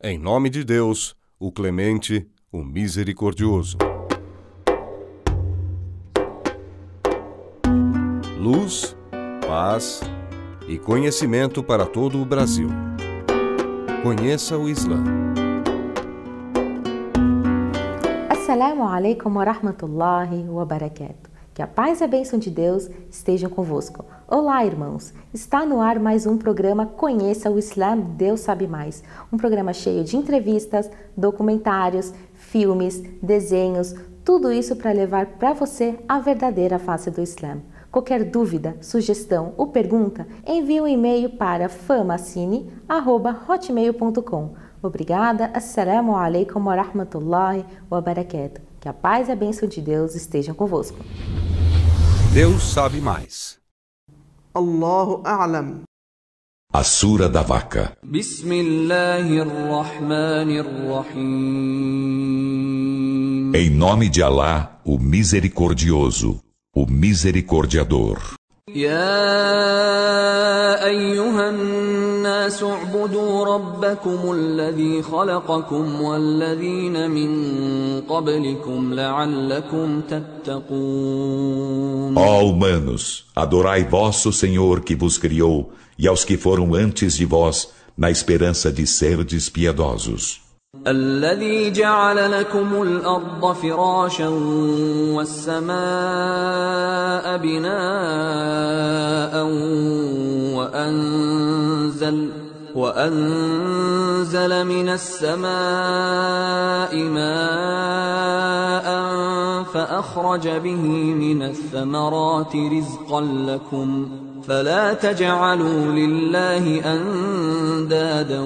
Em nome de Deus, o clemente, o misericordioso. Luz, paz e conhecimento para todo o Brasil. Conheça o Islã. Assalamu alaikum wa rahmatullahi wa barakatuh. Que a paz e a bênção de Deus estejam convosco. Olá, irmãos! Está no ar mais um programa Conheça o Islã, Deus Sabe Mais. Um programa cheio de entrevistas, documentários, filmes, desenhos, tudo isso para levar para você a verdadeira face do Islã. Qualquer dúvida, sugestão ou pergunta, envie um e-mail para famacine@hotmail.com. Obrigada, assalamu alaikum wa rahmatullahi wa barakatuh. Que a paz e a bênção de Deus estejam convosco. Deus sabe mais. Allahu A'lam. A Sura da Vaca. Bismillahirrahmanirrahim. Em nome de Alá, o Misericordioso, o Misericordiador. يا أيها الناس اعبدوا ربكم الذي خلقكم والذين من قبلكم لعلكم تتقون. Ó humanos, adorai vosso Senhor que vos criou e aos que foram antes de vós, na esperança de serdes piedosos. الذي جعل لكم الأرض فراشا والسماء بناء وأنزل من السماء ماء فأخرج به من الثمرات رزقا لكم فلا تجعلوا لله أندادا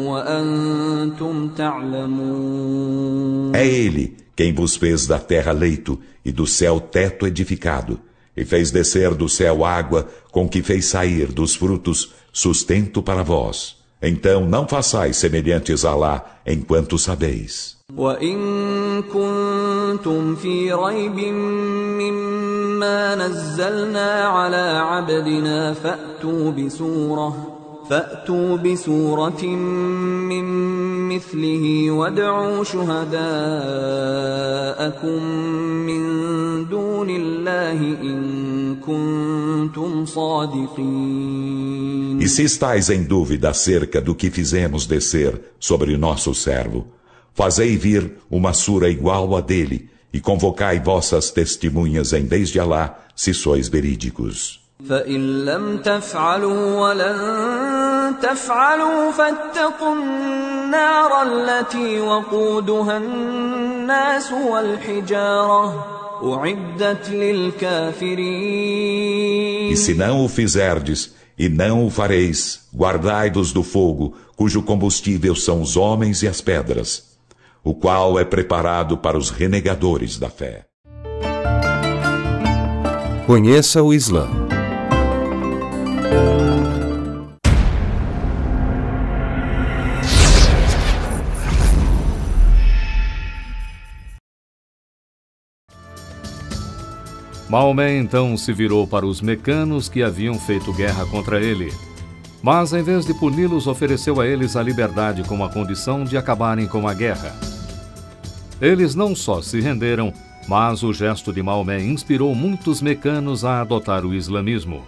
وأنتم تعلمون. É Ele quem vos fez da terra leito e do céu teto edificado, e fez descer do céu água com que fez sair dos frutos sustento para vós. Então não façais semelhantes a Alá enquanto sabeis. وَإِن كُنتُمْ فِي رَيْبٍ مِّمَّا نَزَّلْنَا عَلَى عَبْدِنَا فَأْتُوا بِسُورَةٍ مِّن مِّثْلِهِ وَادْعُوا شُهَدَاءَكُم مِّن دُونِ اللَّهِ إِن كُنتُمْ صَادِقِينَ. E se estáis em dúvida acerca do que fizemos descer sobre nosso servo, fazei vir uma sura igual a dele, e convocai vossas testemunhas em vez de Alá, se sois verídicos. فَإِن لَّمْ تَفْعَلُوا وَلَن تَفْعَلُوا فَاتَّقُوا النَّارَ الَّتِي وَقُودُهَا النَّاسُ وَالْحِجَارَةُ أُعِدَّتْ لِلْكَافِرِينَ. E se não o fizerdes, e não o fareis, guardai-vos do fogo, cujo combustível são os homens e as pedras, o qual é preparado para os renegadores da fé. Conheça o Islã. Maomé então se virou para os mecanos que haviam feito guerra contra ele. Mas, em vez de puni-los, ofereceu a eles a liberdade como a condição de acabarem com a guerra. Eles não só se renderam, mas o gesto de Maomé inspirou muitos mecanos a adotar o islamismo.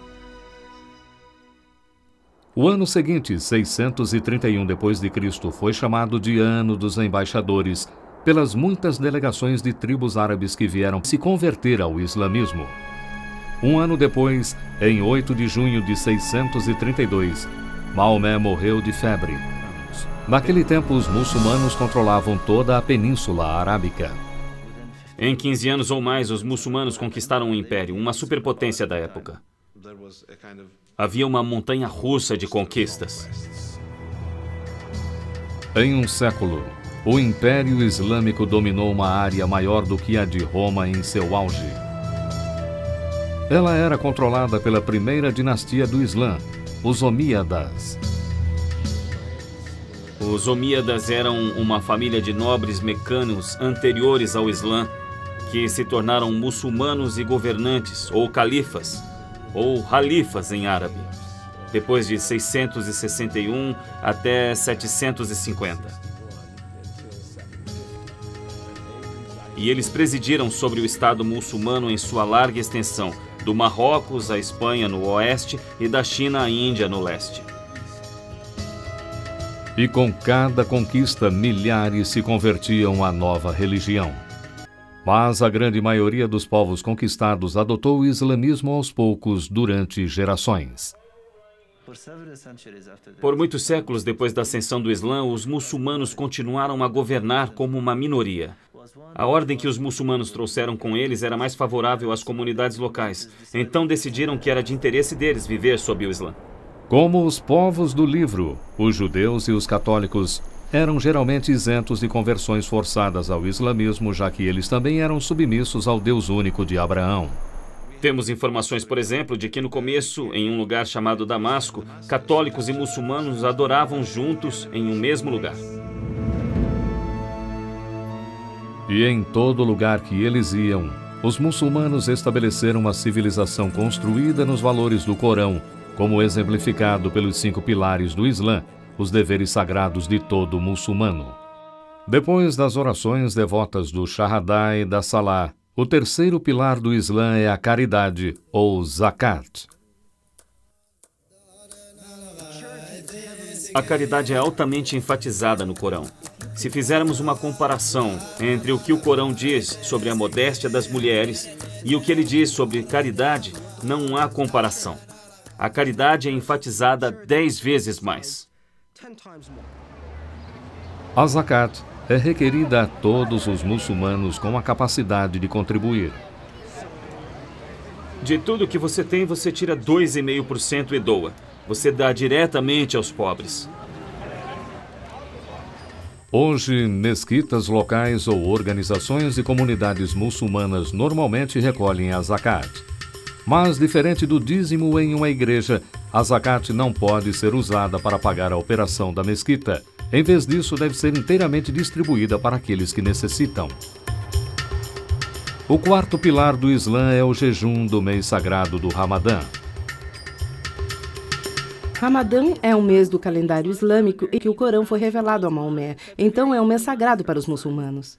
O ano seguinte, 631 d.C., foi chamado de Ano dos Embaixadores, pelas muitas delegações de tribos árabes que vieram se converter ao islamismo. Um ano depois, em 8 de junho de 632, Maomé morreu de febre. Naquele tempo, os muçulmanos controlavam toda a Península Arábica. Em 15 anos ou mais, os muçulmanos conquistaram o império, uma superpotência da época. Havia uma montanha-russa de conquistas. Em um século, o Império Islâmico dominou uma área maior do que a de Roma em seu auge. Ela era controlada pela primeira dinastia do Islã, os Omíadas. Os Omíadas eram uma família de nobres mecanos anteriores ao Islã, que se tornaram muçulmanos e governantes, ou califas, ou halifas em árabe. depois de 661 até 750. E eles presidiram sobre o Estado muçulmano em sua larga extensão, do Marrocos à Espanha no oeste e da China à Índia no leste. E com cada conquista, milhares se convertiam à nova religião. Mas a grande maioria dos povos conquistados adotou o islamismo aos poucos durante gerações. Por muitos séculos depois da ascensão do Islã, os muçulmanos continuaram a governar como uma minoria. A ordem que os muçulmanos trouxeram com eles era mais favorável às comunidades locais. Então decidiram que era de interesse deles viver sob o Islã. Como os povos do livro, os judeus e os católicos eram geralmente isentos de conversões forçadas ao islamismo, já que eles também eram submissos ao Deus único de Abraão. Temos informações, por exemplo, de que no começo, em um lugar chamado Damasco, católicos e muçulmanos adoravam juntos em um mesmo lugar. E em todo lugar que eles iam, os muçulmanos estabeleceram uma civilização construída nos valores do Corão, como exemplificado pelos 5 pilares do Islã, os deveres sagrados de todo muçulmano. Depois das orações devotas do Shahadá e da Salá, o terceiro pilar do Islã é a caridade, ou zakat. A caridade é altamente enfatizada no Corão. Se fizermos uma comparação entre o que o Corão diz sobre a modéstia das mulheres e o que ele diz sobre caridade, não há comparação. A caridade é enfatizada 10 vezes mais. A zakat é requerida a todos os muçulmanos com a capacidade de contribuir. De tudo que você tem, você tira 2,5% e doa. Você dá diretamente aos pobres. Hoje, mesquitas locais ou organizações de comunidades muçulmanas normalmente recolhem a zakat. Mas, diferente do dízimo em uma igreja, a zakat não pode ser usada para pagar a operação da mesquita. Em vez disso, deve ser inteiramente distribuída para aqueles que necessitam. O quarto pilar do Islã é o jejum do mês sagrado do Ramadã. Ramadã é um mês do calendário islâmico em que o Corão foi revelado a Maomé, então é um mês sagrado para os muçulmanos.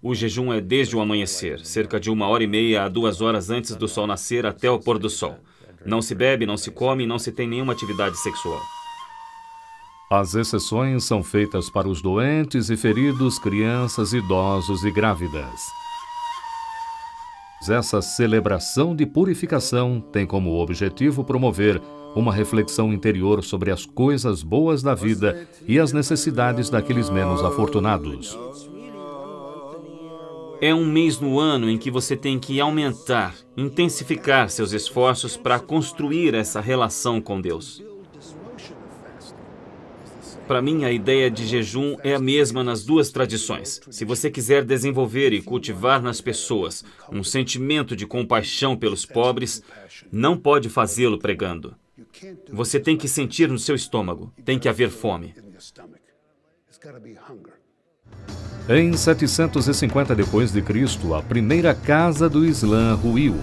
O jejum é desde o amanhecer, cerca de 1h30 a 2 horas antes do sol nascer até o pôr do sol. Não se bebe, não se come, não se tem nenhuma atividade sexual. As exceções são feitas para os doentes e feridos, crianças, idosos e grávidas. Essa celebração de purificação tem como objetivo promover uma reflexão interior sobre as coisas boas da vida e as necessidades daqueles menos afortunados. É um mês no ano em que você tem que aumentar, intensificar seus esforços para construir essa relação com Deus. Para mim, a ideia de jejum é a mesma nas duas tradições. Se você quiser desenvolver e cultivar nas pessoas um sentimento de compaixão pelos pobres, não pode fazê-lo pregando. Você tem que sentir no seu estômago, tem que haver fome. Em 750 d.C., a primeira casa do Islã ruiu.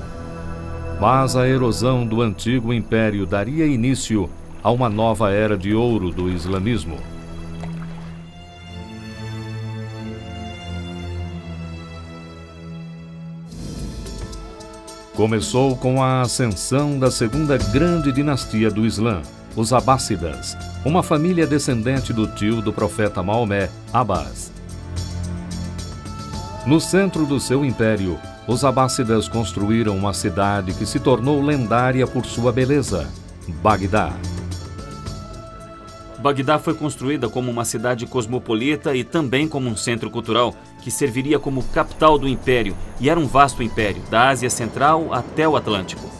Mas a erosão do antigo império daria início a uma nova era de ouro do islamismo. Começou com a ascensão da segunda grande dinastia do Islã, os Abássidas, uma família descendente do tio do profeta Maomé, Abbas. No centro do seu império, os Abássidas construíram uma cidade que se tornou lendária por sua beleza, Bagdá. Bagdá foi construída como uma cidade cosmopolita e também como um centro cultural que serviria como capital do império, e era um vasto império, da Ásia Central até o Atlântico.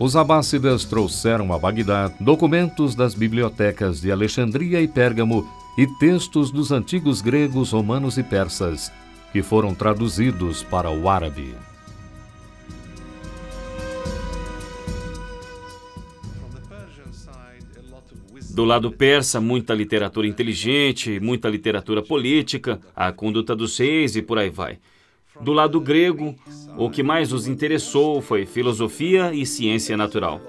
Os Abássidas trouxeram a Bagdá documentos das bibliotecas de Alexandria e Pérgamo e textos dos antigos gregos, romanos e persas, que foram traduzidos para o árabe. Do lado persa, muita literatura inteligente, muita literatura política, a conduta dos reis e por aí vai. Do lado grego, o que mais os interessou foi filosofia e ciência natural.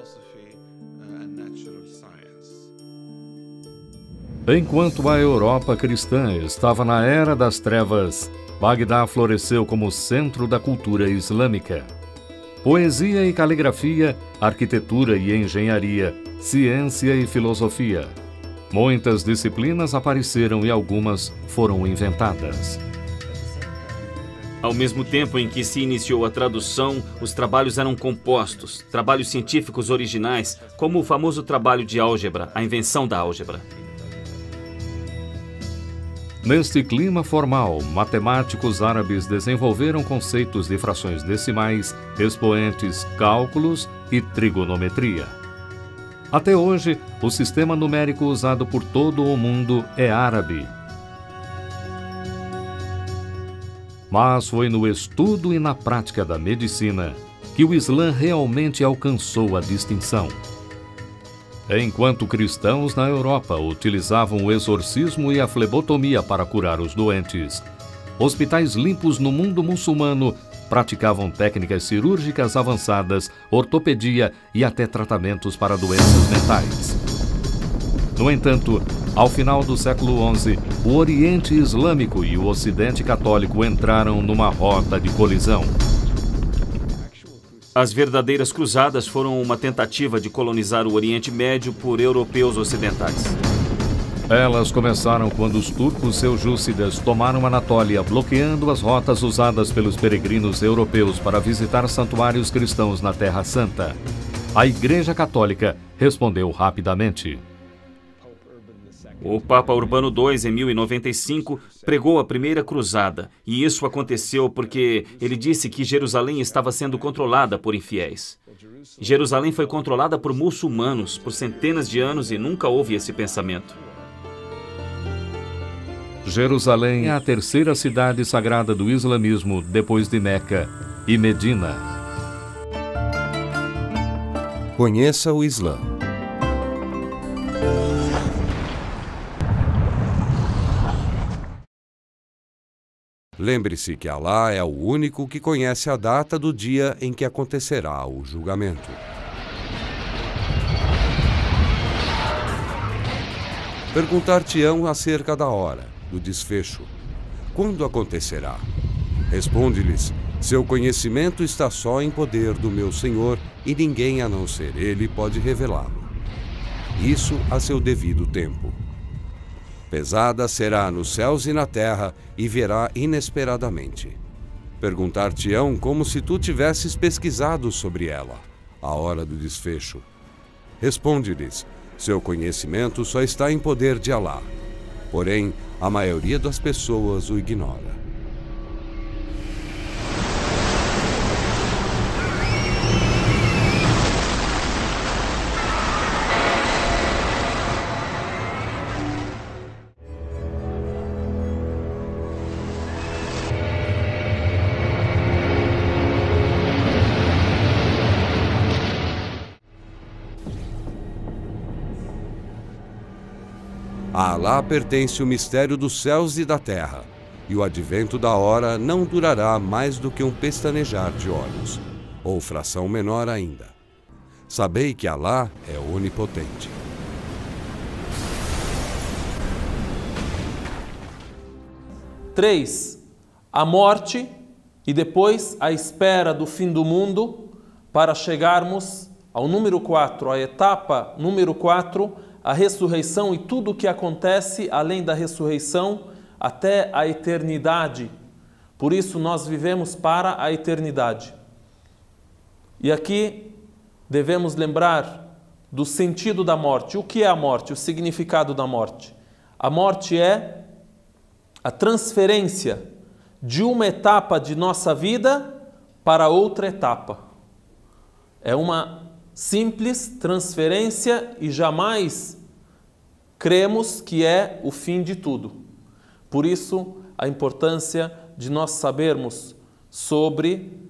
Enquanto a Europa cristã estava na Era das Trevas, Bagdá floresceu como centro da cultura islâmica. Poesia e caligrafia, arquitetura e engenharia, ciência e filosofia. Muitas disciplinas apareceram e algumas foram inventadas. Ao mesmo tempo em que se iniciou a tradução, os trabalhos eram compostos, trabalhos científicos originais, como o famoso trabalho de álgebra, a invenção da álgebra. Neste clima formal, matemáticos árabes desenvolveram conceitos de frações decimais, expoentes, cálculos e trigonometria. Até hoje, o sistema numérico usado por todo o mundo é árabe. Mas foi no estudo e na prática da medicina que o Islã realmente alcançou a distinção. Enquanto cristãos na Europa utilizavam o exorcismo e a flebotomia para curar os doentes, hospitais limpos no mundo muçulmano praticavam técnicas cirúrgicas avançadas, ortopedia e até tratamentos para doenças mentais. No entanto, ao final do século XI, o Oriente Islâmico e o Ocidente Católico entraram numa rota de colisão. As verdadeiras cruzadas foram uma tentativa de colonizar o Oriente Médio por europeus ocidentais. Elas começaram quando os turcos seljúcidas tomaram Anatólia, bloqueando as rotas usadas pelos peregrinos europeus para visitar santuários cristãos na Terra Santa. A Igreja Católica respondeu rapidamente. O Papa Urbano II, em 1095, pregou a primeira cruzada, e isso aconteceu porque ele disse que Jerusalém estava sendo controlada por infiéis. Jerusalém foi controlada por muçulmanos por centenas de anos e nunca houve esse pensamento. Jerusalém é a terceira cidade sagrada do islamismo depois de Meca e Medina. Conheça o Islã. Lembre-se que Alá é o único que conhece a data do dia em que acontecerá o julgamento. Perguntar-te-ão acerca da hora, do desfecho. Quando acontecerá? Responde-lhes, seu conhecimento está só em poder do meu Senhor e ninguém a não ser Ele pode revelá-lo. Isso a seu devido tempo. Pesada será nos céus e na terra, e verá inesperadamente. Perguntar-te-ão como se tu tivesses pesquisado sobre ela, a hora do desfecho. Responde-lhes, seu conhecimento só está em poder de Alá. Porém, a maioria das pessoas o ignora. A Alá pertence o mistério dos céus e da terra, e o advento da hora não durará mais do que um pestanejar de olhos, ou fração menor ainda. Sabei que Alá é onipotente. Três, a morte e depois a espera do fim do mundo para chegarmos ao número 4, a etapa número 4, a ressurreição e tudo o que acontece além da ressurreição até a eternidade. Por isso nós vivemos para a eternidade. E aqui devemos lembrar do sentido da morte. O que é a morte? O significado da morte. A morte é a transferência de uma etapa de nossa vida para outra etapa. É uma simples transferência e jamais cremos que é o fim de tudo. Por isso, a importância de nós sabermos sobre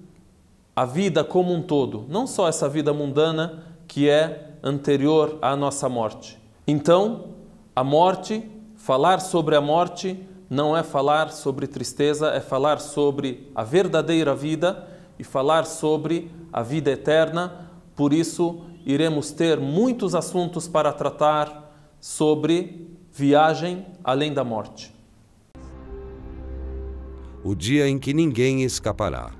a vida como um todo, não só essa vida mundana que é anterior à nossa morte. Então, a morte, falar sobre a morte, não é falar sobre tristeza, é falar sobre a verdadeira vida e falar sobre a vida eterna. Por isso, iremos ter muitos assuntos para tratar sobre viagem além da morte. O dia em que ninguém escapará.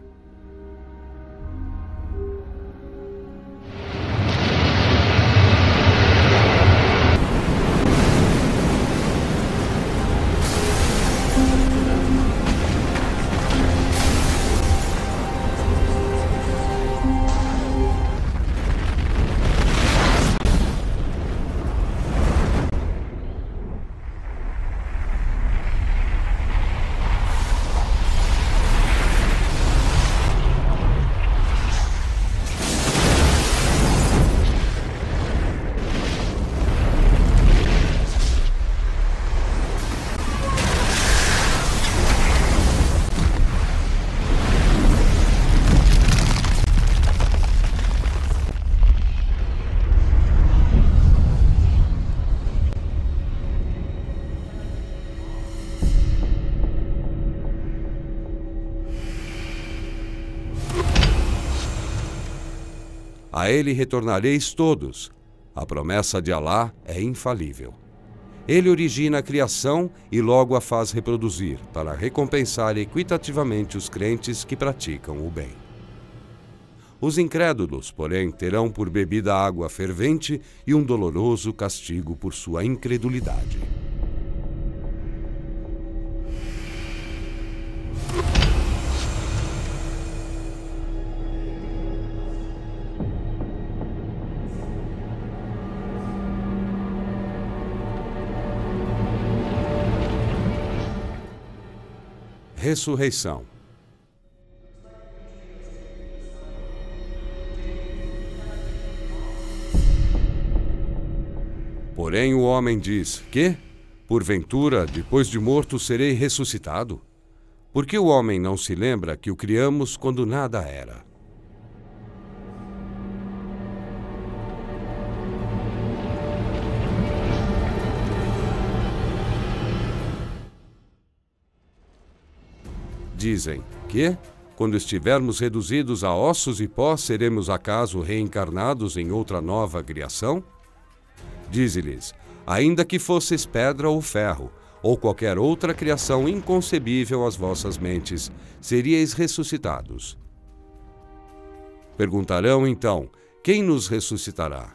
A ele retornareis todos. A promessa de Alá é infalível. Ele origina a criação e logo a faz reproduzir, para recompensar equitativamente os crentes que praticam o bem. Os incrédulos, porém, terão por bebida água fervente e um doloroso castigo por sua incredulidade. Ressurreição. Porém o homem diz: que, porventura, depois de morto serei ressuscitado? Porque o homem não se lembra que o criamos quando nada era. Dizem que, quando estivermos reduzidos a ossos e pó, seremos acaso reencarnados em outra nova criação? Dize-lhes: ainda que fosseis pedra ou ferro, ou qualquer outra criação inconcebível às vossas mentes, seríeis ressuscitados. Perguntarão então: quem nos ressuscitará?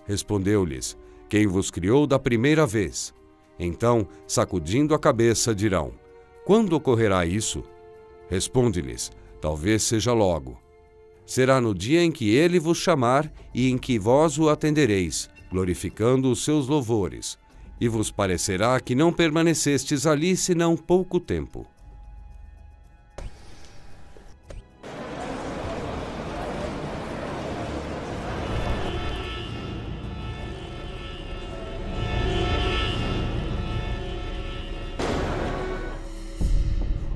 Respondeu-lhes: quem vos criou da primeira vez. Então, sacudindo a cabeça, dirão: quando ocorrerá isso? Responde-lhes: talvez seja logo. Será no dia em que ele vos chamar e em que vós o atendereis, glorificando os seus louvores, e vos parecerá que não permanecestes ali senão pouco tempo.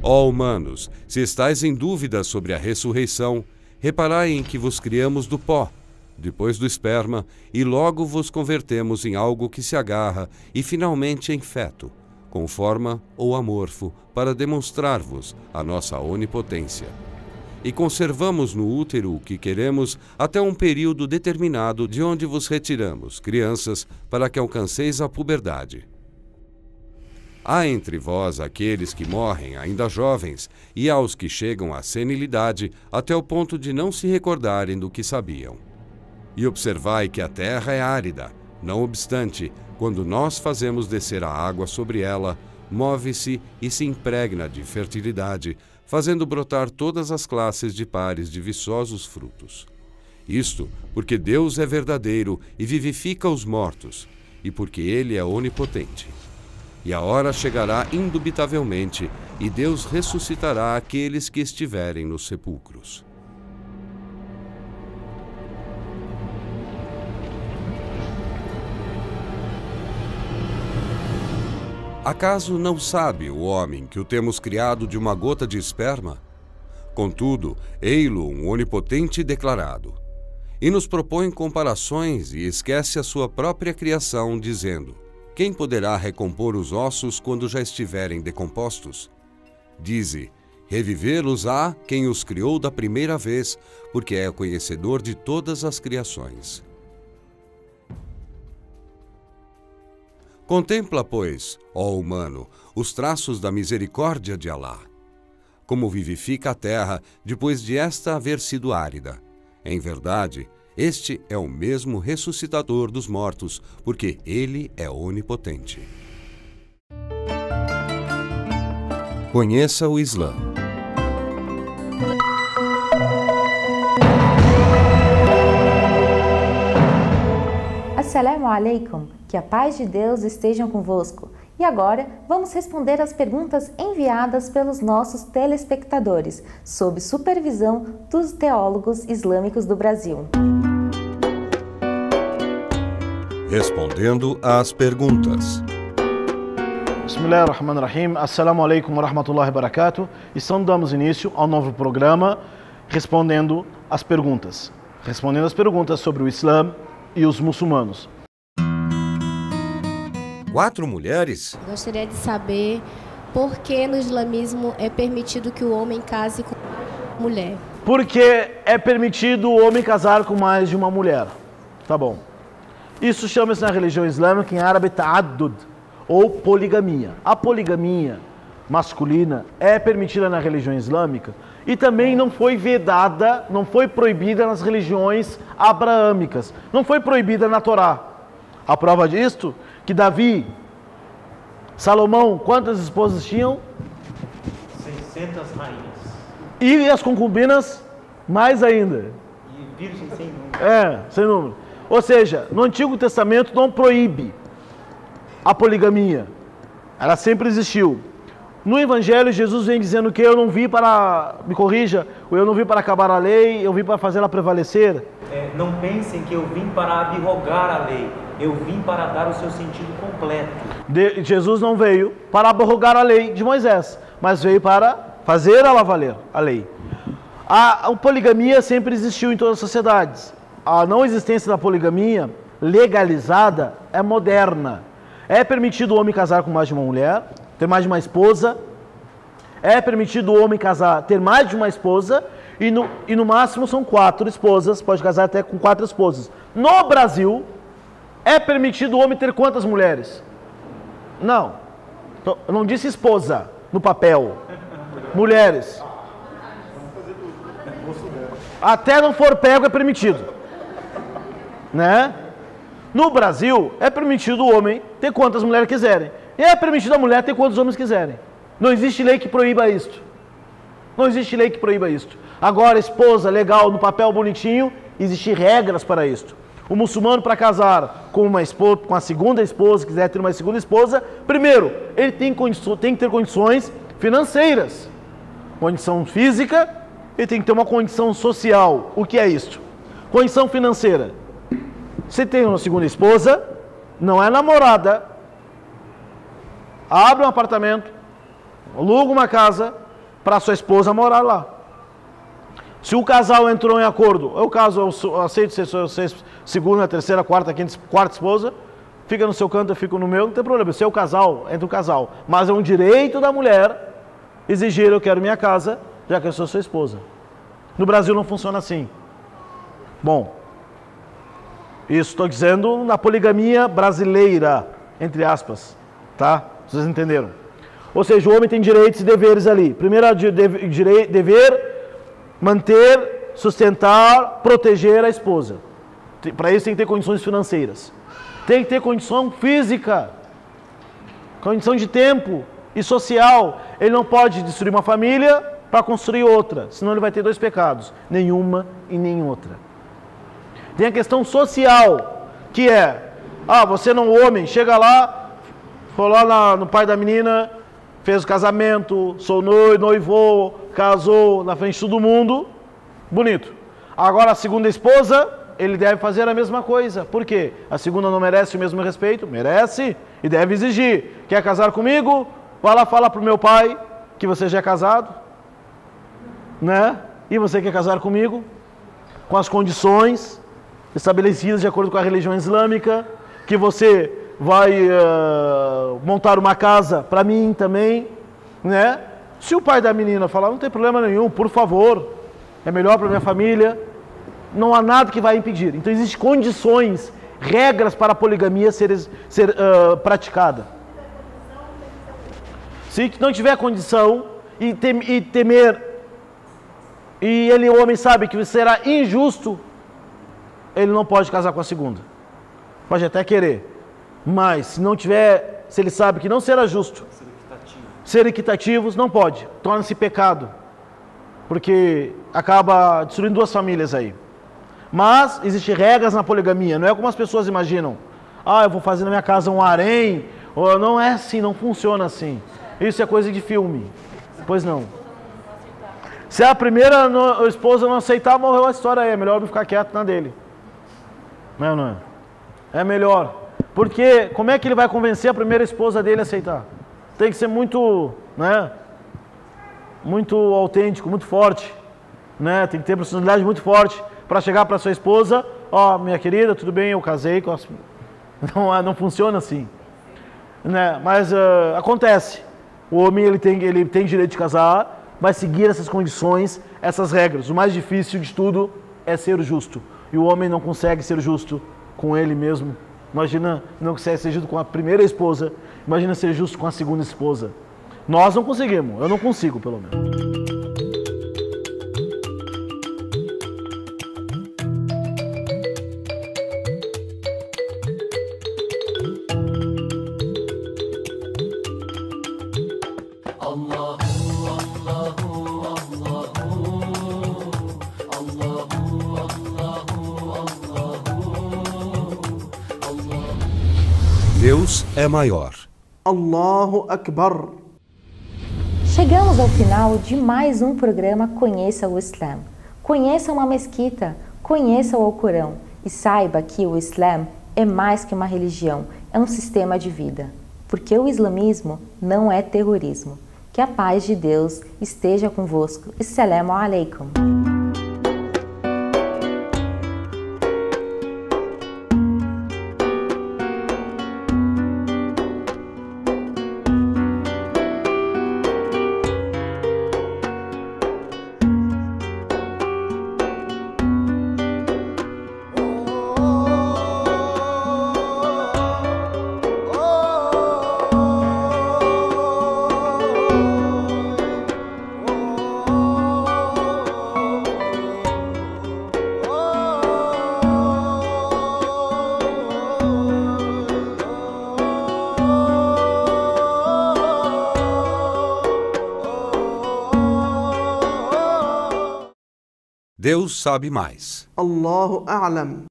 Ó humanos, se estáis em dúvida sobre a ressurreição, reparai em que vos criamos do pó, depois do esperma, e logo vos convertemos em algo que se agarra e finalmente em feto, com forma ou amorfo, para demonstrar-vos a nossa onipotência. E conservamos no útero o que queremos até um período determinado, de onde vos retiramos, crianças, para que alcanceis a puberdade. Há entre vós aqueles que morrem ainda jovens, e há os que chegam à senilidade até o ponto de não se recordarem do que sabiam. E observai que a terra é árida, não obstante, quando nós fazemos descer a água sobre ela, move-se e se impregna de fertilidade, fazendo brotar todas as classes de pares de viçosos frutos. Isto porque Deus é verdadeiro e vivifica os mortos, e porque Ele é onipotente. E a hora chegará indubitavelmente, e Deus ressuscitará aqueles que estiverem nos sepulcros. Acaso não sabe o homem que o temos criado de uma gota de esperma? Contudo, ei-lo um onipotente declarado. E nos propõe comparações e esquece a sua própria criação, dizendo: Quem poderá recompor os ossos quando já estiverem decompostos? Dize, revivê-los-á quem os criou da primeira vez, porque é conhecedor de todas as criações. Contempla, pois, ó humano, os traços da misericórdia de Alá. Como vivifica a terra depois de esta haver sido árida. Em verdade, este é o mesmo ressuscitador dos mortos, porque ele é onipotente. Conheça o Islã. Assalamu alaikum, que a paz de Deus esteja convosco. E agora vamos responder as perguntas enviadas pelos nossos telespectadores, sob supervisão dos teólogos islâmicos do Brasil. Respondendo às perguntas. Bismillahirrahmanirrahim. Assalamu alaikum wa rahmatullahi wa barakatuh. E damos início ao novo programa Respondendo às Perguntas. Respondendo às perguntas sobre o Islã e os muçulmanos. 4 mulheres? Gostaria de saber por que no islamismo é permitido que o homem case com mulher. Porque é permitido o homem casar com mais de uma mulher. Tá bom. Isso chama-se na religião islâmica em árabe ta'addud, ou poligamia. A poligamia masculina é permitida na religião islâmica e também não foi vedada, não foi proibida nas religiões abraâmicas. Não foi proibida na Torá. A prova disto, que Davi, Salomão, quantas esposas tinham? 600 rainhas. E as concubinas, mais ainda. E virgens sem número. Sem número. Ou seja, no Antigo Testamento não proíbe a poligamia. Ela sempre existiu. No Evangelho, Jesus vem dizendo que eu não vim para, me corrija, eu não vim para acabar a lei, eu vim para fazê-la prevalecer. Não pensem que eu vim para abrogar a lei, eu vim para dar o seu sentido completo. Jesus não veio para abrogar a lei de Moisés, mas veio para fazer ela valer, a lei. A poligamia sempre existiu em todas as sociedades. A não existência da poligamia legalizada é moderna. É permitido o homem casar com mais de uma mulher, ter mais de uma esposa. É permitido o homem casar, ter mais de uma esposa, e no máximo são 4 esposas, pode casar até com 4 esposas. No Brasil, é permitido o homem ter quantas mulheres? Não, eu não disse esposa no papel. Mulheres. Até não for pego é permitido. Né? No Brasil, é permitido o homem ter quantas mulheres quiserem. E é permitido a mulher ter quantos homens quiserem. Não existe lei que proíba isto. Não existe lei que proíba isto. Agora, esposa, legal, no papel bonitinho, existem regras para isto. O muçulmano, para casar com uma esposa, com a segunda esposa, quiser ter uma segunda esposa, primeiro, ele tem que ter condições financeiras. Condição física, ele tem que ter uma condição social. O que é isto? Condição financeira. Você tem uma segunda esposa, não é namorada, abre um apartamento, aluga uma casa para sua esposa morar lá. Se o casal entrou em acordo, eu aceito ser segunda, terceira, quarta, quarta esposa, fica no seu canto, eu fico no meu, não tem problema. Se é o casal, entra o casal. Mas é um direito da mulher exigir, eu quero minha casa, já que eu sou sua esposa. No Brasil não funciona assim. Bom, isso estou dizendo na poligamia brasileira, entre aspas, tá? Vocês entenderam? Ou seja, o homem tem direitos e deveres ali. Primeiro, dever manter, sustentar, proteger a esposa. Para isso tem que ter condições financeiras. Tem que ter condição física, condição de tempo e social. Ele não pode destruir uma família para construir outra, senão ele vai ter 2 pecados, nenhuma e nem outra. Tem a questão social, que é, você não, homem, chega lá, foi lá no pai da menina, fez o casamento, sou noivou, casou na frente de todo mundo, bonito. Agora a segunda esposa, ele deve fazer a mesma coisa. Por quê? A segunda não merece o mesmo respeito? Merece e deve exigir. Quer casar comigo? Vai lá falar para o meu pai que você já é casado, né? E você quer casar comigo? Com as condições estabelecidas de acordo com a religião islâmica, que você vai montar uma casa para mim também, né? Se o pai da menina falar, não tem problema nenhum, por favor, é melhor para minha família, não há nada que vai impedir. Então existem condições, regras para a poligamia ser praticada. Se não tiver condição e temer, e o homem sabe que será injusto, ele não pode casar com a segunda. Pode até querer, mas se não tiver, se ele sabe que não será justo, ser equitativos, não pode, torna-se pecado, porque acaba destruindo duas famílias aí. Mas existem regras na poligamia, não é como as pessoas imaginam. Ah, eu vou fazer na minha casa um harém, ou não é assim, não funciona assim. Isso é coisa de filme. Pois não. Se a primeira esposa não aceitar, morreu a história aí, é melhor não ficar quieto na dele. Não é? É melhor. Porque como é que ele vai convencer a primeira esposa dele a aceitar? Tem que ser muito, né? Muito autêntico, muito forte, né? Tem que ter personalidade muito forte para chegar para sua esposa, ó, minha querida, tudo bem, eu casei com as... Não funciona assim, né? Mas acontece. O homem ele tem direito de casar, vai seguir essas condições, essas regras. O mais difícil de tudo é ser justo. E o homem não consegue ser justo com ele mesmo. Imagina, não consegue ser justo com a primeira esposa, imagina ser justo com a segunda esposa. Nós não conseguimos, eu não consigo, pelo menos. Deus é maior. Allahu Akbar. Chegamos ao final de mais um programa Conheça o Islã. Conheça uma mesquita, conheça o Alcorão e saiba que o Islã é mais que uma religião, é um sistema de vida. Porque o islamismo não é terrorismo. Que a paz de Deus esteja convosco. Assalamu alaikum. Deus sabe mais. Allahu A'lam.